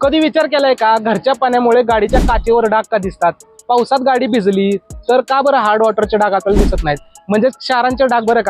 कधी विचार केलाय का घरच्या पाण्यामुळे गाडीच्या काचेवर डाग का दिसतात? पावसात गाडी भिजली तर का बरं हार्ड वॉटरचे डाग आपल्याला दिसत नाहीत? म्हणजे क्षारांचे डाग बरं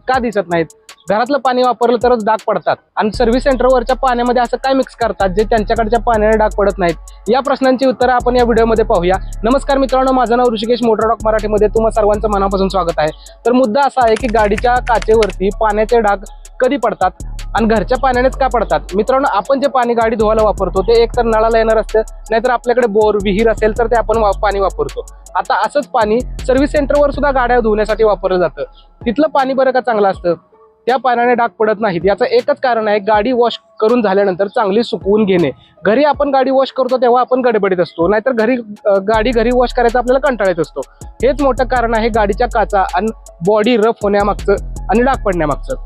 का दिसत नाहीत? घरातलं पाणी वापरलं तरच डाग पडतात आणि सर्व्हिस सेंटरवरच्या पाण्यामध्ये असं काय मिक्स करतात जे त्यांच्याकडच्या पाण्याने डाग पडत नाहीत? या प्रश्नांची उत्तरं आपण या व्हिडिओमध्ये पाहूया. नमस्कार मित्रांनो, माझं नाव ऋषिकेश मोटरटॉक मराठीमध्ये तुम्हा सर्वांचं मनापासून स्वागत आहे. तर मुद्दा असा आहे की गाडीच्या काचेवरती पाण्याचे डाग कधी पडतात आणि घरच्या पाण्यानेच का पडतात? मित्रांनो, आपण जे पाणी गाडी धुवायला वापरतो ते एक तर नळाला येणार असतं, नाहीतर आपल्याकडे बोर विहीर असेल तर ते आपण पाणी वापरतो. आता असंच पाणी सर्व्हिस सेंटरवर सुद्धा गाड्या धुवण्यासाठी वापरलं जातं. तिथलं पाणी बरं का चांगलं असतं, त्या पाण्याने डाग पडत नाहीत. याचं एकच कारण आहे, गाडी वॉश करून झाल्यानंतर चांगली सुकवून घेणे. घरी आपण गाडी वॉश करतो तेव्हा आपण गडबडीत असतो, नाहीतर गाडी घरी वॉश करायचा आपल्याला कंटाळा येत असतो. हेच मोठं कारण आहे गाडीच्या काचा आणि बॉडी रफ होण्यामागचं आणि डाग पडण्यामागचं.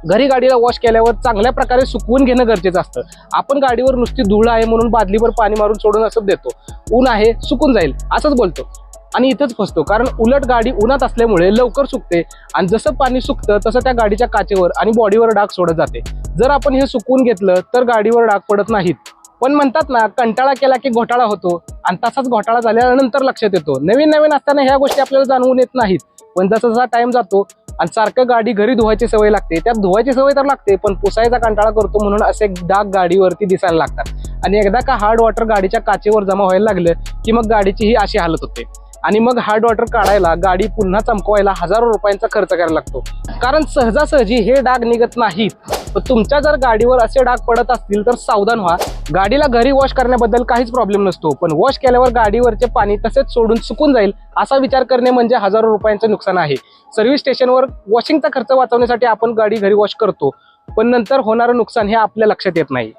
घरी गाडीला वॉश केल्यावर चांगल्या प्रकारे सुकवून घेणं गरजेचं असतं. आपण गाडीवर नुसती धूळ आहे म्हणून बादलीवर पाणी मारून सोडून असं देतो, ऊन आहे सुकून जाईल असंच बोलतो आणि इथंच फसतो. कारण उलट गाडी उन्हात असल्यामुळे लवकर सुकते आणि जसं पाणी सुकतं तसं त्या गाडीच्या काचेवर आणि बॉडीवर डाग सोडत जाते. जर आपण हे सुकवून घेतलं तर गाडीवर डाग पडत नाहीत. पण म्हणतात ना, कंटाळा केला की घोटाळा होतो, आणि तसाच घोटाळा झाल्यानंतर लक्षात येतो. नवीन असताना ह्या गोष्टी आपल्याला जाणवून येत नाहीत, पण जसा जसा टाइम जातो आणि सारखं गाडी घरी धुवायची सवय लागते, त्यात धुवायची सवय तर लागते पण पुसायचा कंटाळा करतो म्हणून असे डाग गाडीवरती दिसायला लागतात. आणि एकदा का हार्ड वॉटर गाडीच्या काचेवर जमा व्हायला लागलं की मग गाडीची ही अशी हालत होते आणि मग हार्ड वॉटर काढायला गाडी पुन्हा चमकवायला हजारो रुपयांचा खर्च करायला लागतो. कारण सहजासहजी हे डाग निघत नाहीत. तर तुमच्या जर गाडीवर असे डाग पडत असतील तर सावधान व्हा. गाडीला घरी वॉश करण्याबद्दल काहीच प्रॉब्लेम नसतो, पण वॉश केल्यावर गाडीवरचे पाणी तसेच सोडून सुकून जाईल असा विचार करणे म्हणजे हजारो रुपयांचं नुकसान आहे. सर्व्हिस स्टेशनवर वॉशिंगचा खर्च वाचवण्यासाठी आपण गाडी घरी वॉश करतो, पण नंतर होणारं नुकसान हे आपल्या लक्षात येत नाही.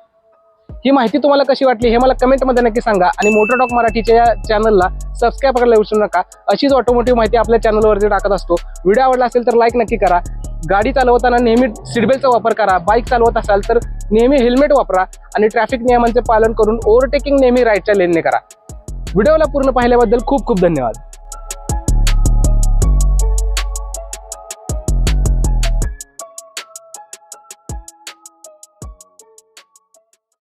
ही माहिती तुम्हाला कशी वाटली हे मला कमेंटमध्ये नक्की सांगा आणि मोटरटॉक मराठीच्या या चॅनलला सबस्क्राईब करायला विसरू नका. अशीच ऑटोमोटिव्ह माहिती आपल्या चॅनलवरती टाकत असतो. व्हिडिओ आवडला असेल तर लाईक नक्की करा. गाडी चालवताना नेहमी सीटबेल्टचा वापर करा. बाईक चालवत असाल तर नेहमी हेल्मेट वापरा आणि ट्रॅफिक नियमांचे पालन करून ओव्हरटेकिंग नेहमी राईटच्या लेनने करा. व्हिडिओला पूर्ण पाहिल्याबद्दल खूप खूप धन्यवाद.